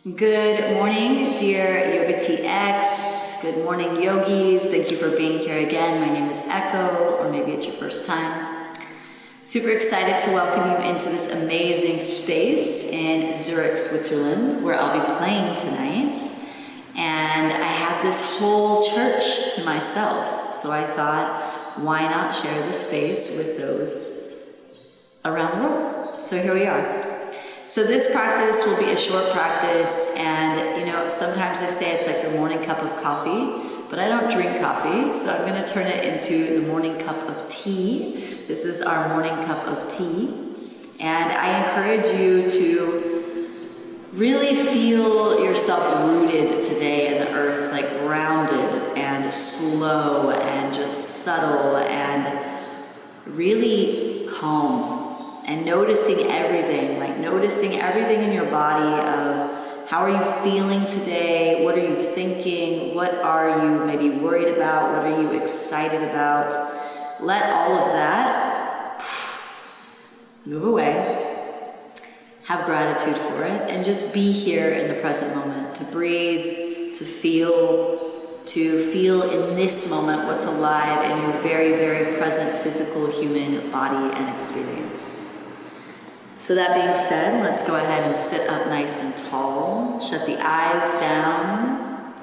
Good morning, dear YOGATX. Good morning, yogis. Thank you for being here again. My name is Echo, or maybe it's your first time. Super excited to welcome you into this amazing space in Zurich, Switzerland, where I'll be playing tonight. And I have this whole church to myself, so I thought, why not share the space with those around the world? So here we are. So this practice will be a short practice, and sometimes I say it's like your morning cup of coffee, but I don't drink coffee, so I'm going to turn it into the morning cup of tea. This is our morning cup of tea, and I encourage you to really feel yourself rooted today in the earth, like grounded and slow and just subtle and really calm. And noticing everything, like noticing everything in your body of how are you feeling today, what are you thinking, what are you maybe worried about, what are you excited about. Let all of that move away, have gratitude for it, and just be here in the present moment, to breathe, to feel in this moment what's alive in your very, very present physical human body and experience. So that being said, let's go ahead and sit up nice and tall. Shut the eyes down.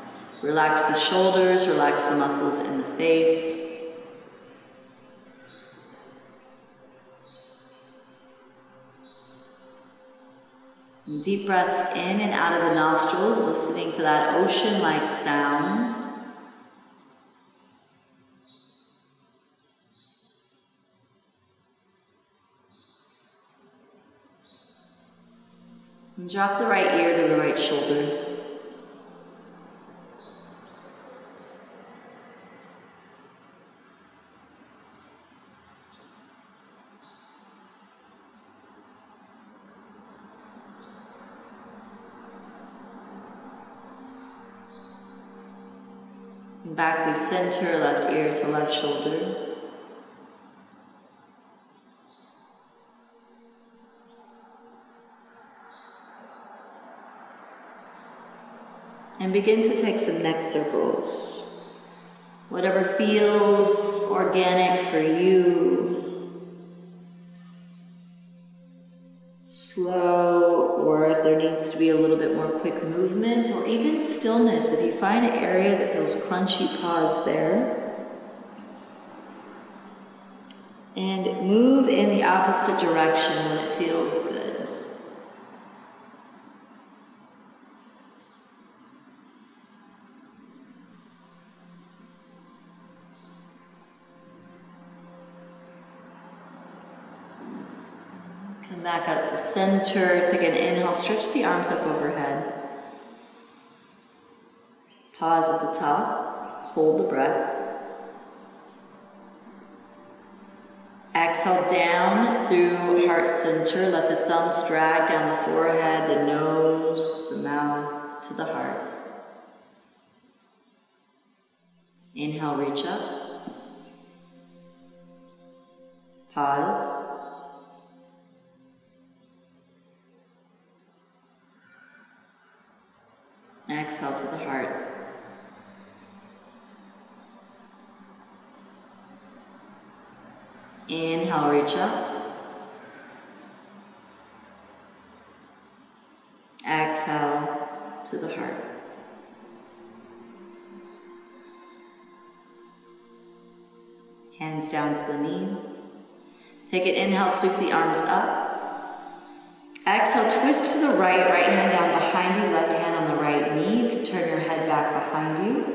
Relax the shoulders, relax the muscles in the face. And deep breaths in and out of the nostrils, listening for that ocean-like sound. And drop the right ear to the right shoulder. And back through center, left ear to left shoulder. And begin to take some neck circles. Whatever feels organic for you. Slow, or if there needs to be a little bit more quick movement, or even stillness. If you find an area that feels crunchy, pause there. And move in the opposite direction when it feels good. Come back up to center. Take an inhale, stretch the arms up overhead. Pause at the top, hold the breath. Exhale down through heart center. Let the thumbs drag down the forehead, the nose, the mouth, to the heart. Inhale, reach up. Pause. Exhale to the heart. Inhale, reach up. Exhale to the heart. Hands down to the knees. Take an inhale, sweep the arms up. Exhale, twist to the right, right hand down behind you, left hand on the right knee. You can turn your head back behind you.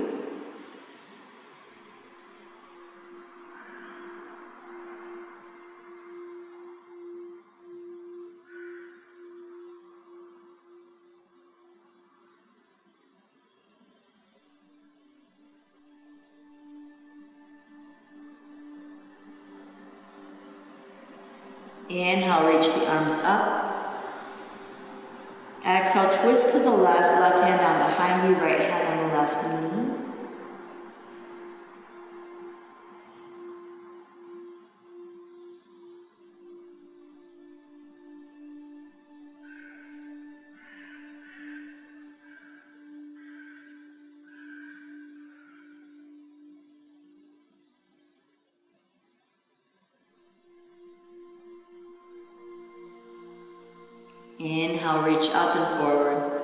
Inhale, reach the arms up. Exhale, twist to the left, left hand down behind you, right hand on the left knee. Inhale, reach up and forward.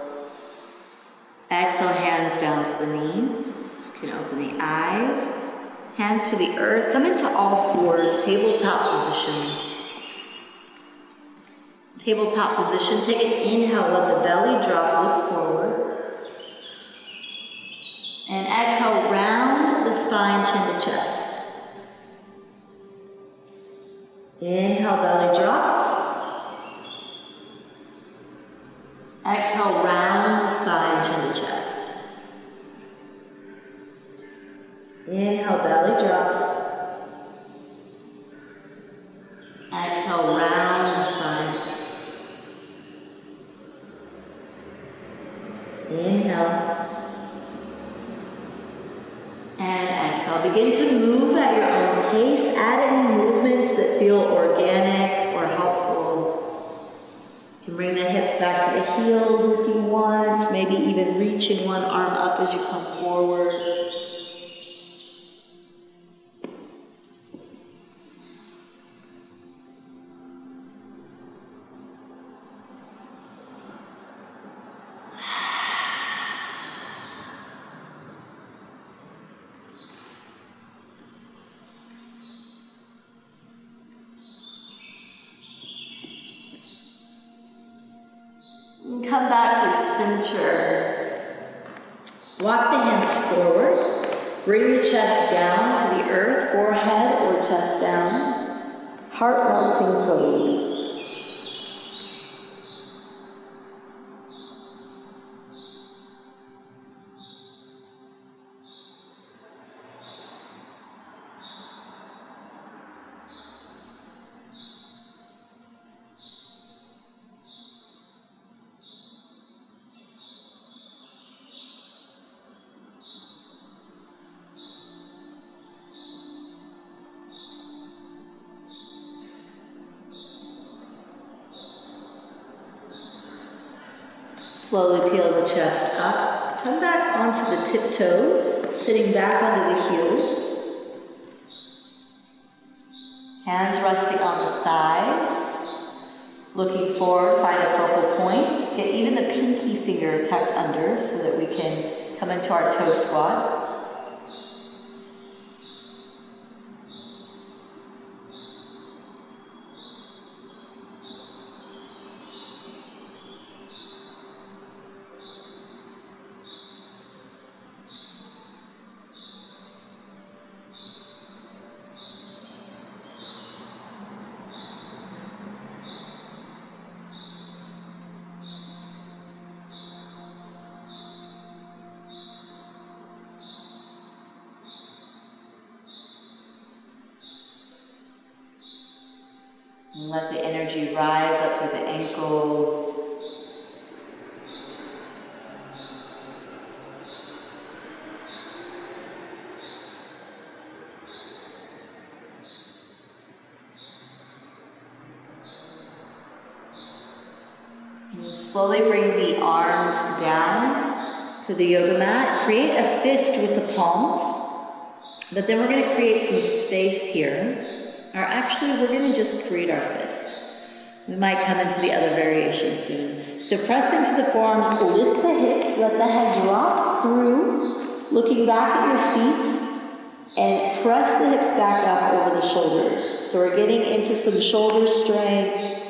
Exhale, hands down to the knees. You can open the eyes. Hands to the earth. Come into all fours, tabletop position. Tabletop position. Take an inhale, let the belly drop, look forward. And exhale, round the spine, chin to chest. Inhale, belly drops. Exhale, round the spine, chin to chest. Inhale, belly drops. Exhale, round the spine. Inhale. And exhale. Begin to move at your own pace. Add any movements that feel organic or helpful. You can bring the hips back to the heels if you want. Maybe even reaching one arm up as you come forward. Come back through center. Walk the hands forward. Bring the chest down to the earth, forehead or chest down. Heart melting pose. Slowly peel the chest up. Come back onto the tiptoes, sitting back onto the heels. Hands resting on the thighs. Looking forward, find a focal point. Get even the pinky finger tucked under so that we can come into our toe squat. And let the energy rise up through the ankles. And slowly bring the arms down to the yoga mat. Create a fist with the palms, but then we're going to create some space here. Or actually, we're going to just create our fist. We might come into the other variation soon. So press into the forearms, lift the hips, let the head drop through, looking back at your feet, and press the hips back up over the shoulders. So we're getting into some shoulder strength,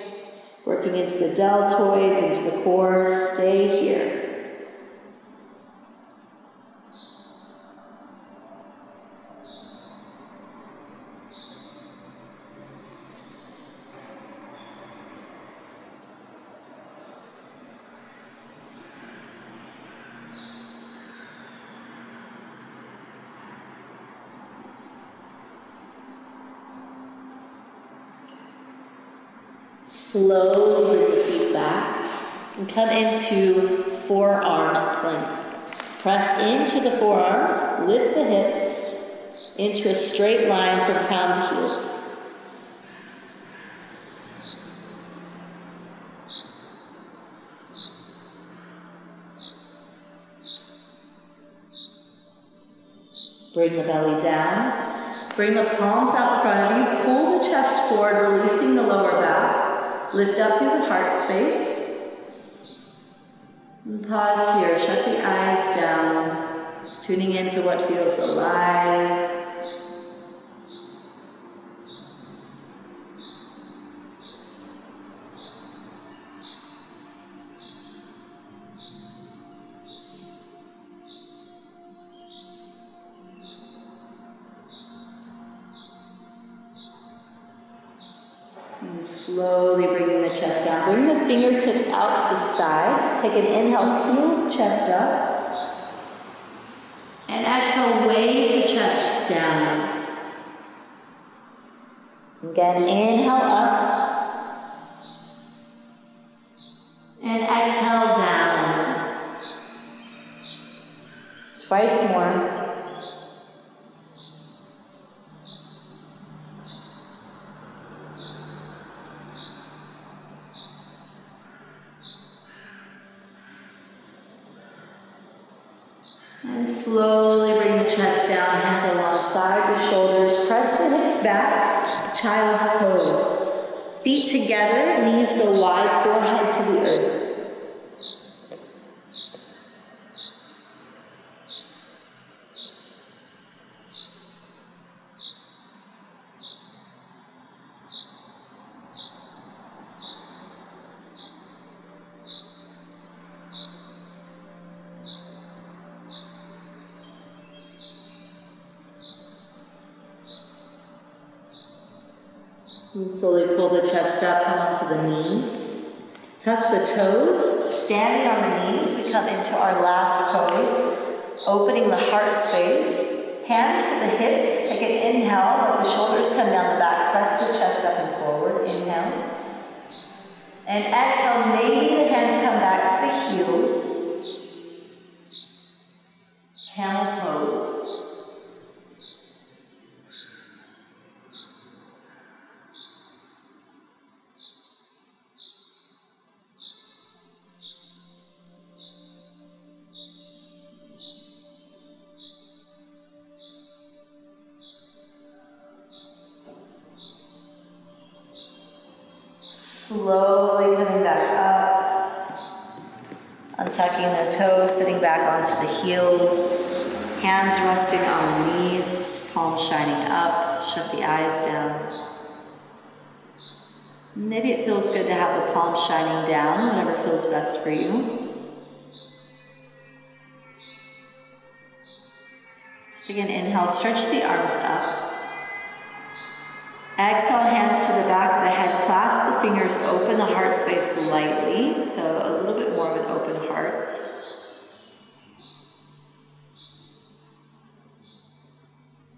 working into the deltoids, into the core. Stay here. Slowly bring the feet back and come into forearm plank. Press into the forearms, lift the hips into a straight line from crown to heels. Bring the belly down. Bring the palms out in front of you. Pull the chest forward, releasing the lower back. Lift up through the heart space. Pause here, shut the eyes down, tuning into what feels alive. And slowly bringing the chest down. Bring the fingertips out to the sides. Take an inhale, peel the chest up. And exhale, weight the chest down. Again, inhale up. And exhale down. Twice more. And slowly bring the chest down, hands alongside the shoulders. Press the hips back, child's pose. Feet together, knees go wide, forehead to the earth. And slowly pull the chest up, come onto the knees. Tuck the toes, standing on the knees, we come into our last pose, opening the heart space. Hands to the hips, take an inhale, let the shoulders come down the back, press the chest up and forward, inhale. And exhale, maybe the hands come back to the heels. Camel pose. Slowly coming back up, untucking the toes, sitting back onto the heels, hands resting on the knees, palms shining up, shut the eyes down. Maybe it feels good to have the palms shining down, whatever feels best for you. Just take an inhale, stretch the arms up. Exhale, hands to the back of the head, clasp the fingers, open the heart space slightly, so a little bit more of an open heart.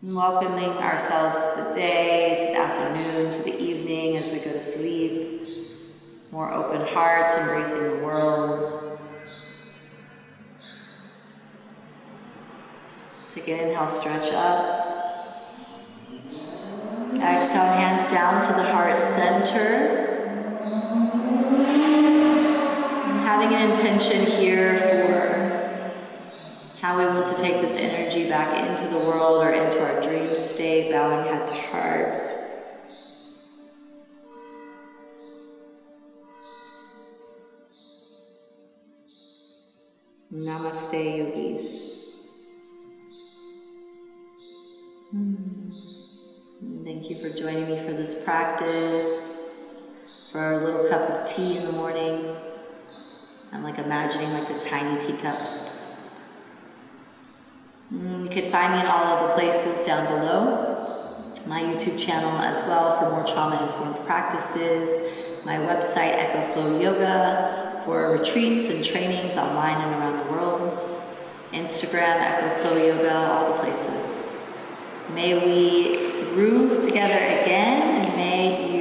And welcoming ourselves to the day, to the afternoon, to the evening as we go to sleep. More open hearts, embracing the world. Take an inhale, stretch up. Exhale, hands down to the heart center. And having an intention here for how we want to take this energy back into the world or into our dream state, bowing head to heart. Namaste, yogis. Thank you for joining me for this practice, for our little cup of tea in the morning. I'm like imagining like the tiny teacups. You can find me in all of the places down below. My YouTube channel as well for more trauma-informed practices. My website, Echo Yoga, for retreats and trainings online and around the world. Instagram, Echo Yoga, all the places. May we groove together again, and may you